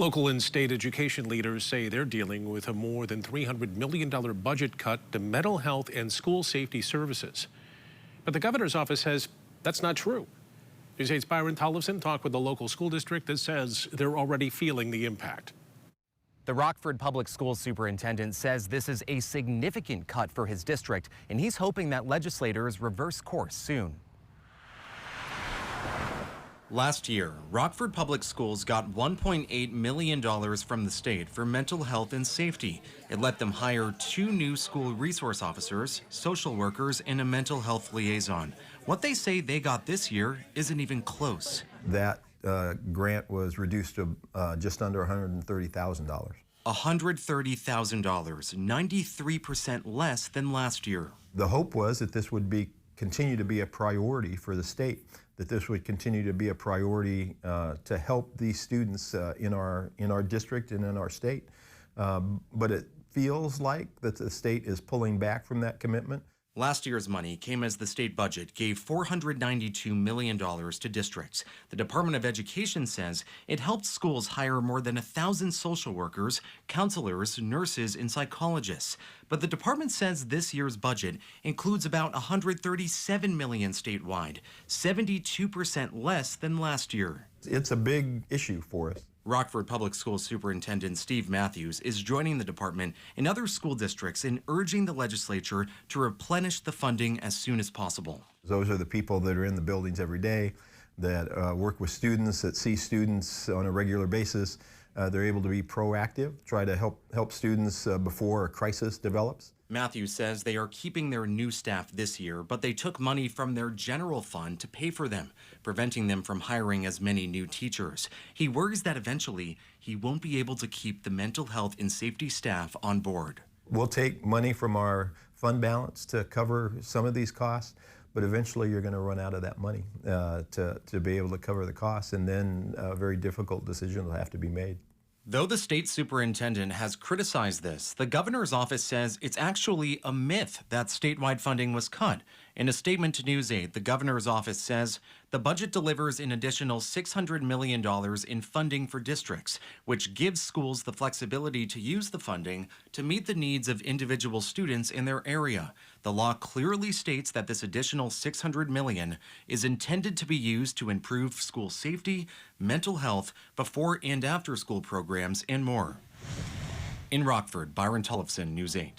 Local and state education leaders say they're dealing with a more than $300 million budget cut to mental health and school safety services. But the governor's office says that's not true. News 8's Byron Tollefson talked with the local school district that says they're already feeling the impact. The Rockford Public Schools superintendent says this is a significant cut for his district, and he's hoping that legislators reverse course soon. Last year, Rockford Public Schools got $1.8 million from the state for mental health and safety. It let them hire 2 new school resource officers, social workers, and a mental health liaison. What they say they got this year isn't even close. That grant was reduced to just under $130,000. $130,000, 93% less than last year. The hope was that this would continue to be a priority for the state, that this would continue to be a priority to help these students in our district and in our state. But it feels like that the state is pulling back from that commitment. Last year's money came as the state budget gave $492 million to districts. The Department of Education says it helped schools hire more than 1,000 social workers, counselors, nurses, and psychologists. But the department says this year's budget includes about $137 million statewide, 72% less than last year. It's a big issue for us. Rockford Public Schools Superintendent Steve Matthews is joining the department and other school districts in urging the legislature to replenish the funding as soon as possible. Those are the people that are in the buildings every day, that work with students, that see students on a regular basis. They're able to be proactive, try to help students before a crisis develops. Matthews says they are keeping their new staff this year, but they took money from their general fund to pay for them, preventing them from hiring as many new teachers. He worries that eventually he won't be able to keep the mental health and safety staff on board. We'll take money from our fund balance to cover some of these costs, but eventually you're going to run out of that money to be able to cover the costs, and then a very difficult decision will have to be made. Though the state superintendent has criticized this, the governor's office says it's actually a myth that statewide funding was cut. In a statement to News 8, the governor's office says the budget delivers an additional $600 million in funding for districts, which gives schools the flexibility to use the funding to meet the needs of individual students in their area. The law clearly states that this additional $600 million is intended to be used to improve school safety, mental health, before and after school programs, and more. In Rockford, Byron Tollefson, News 8.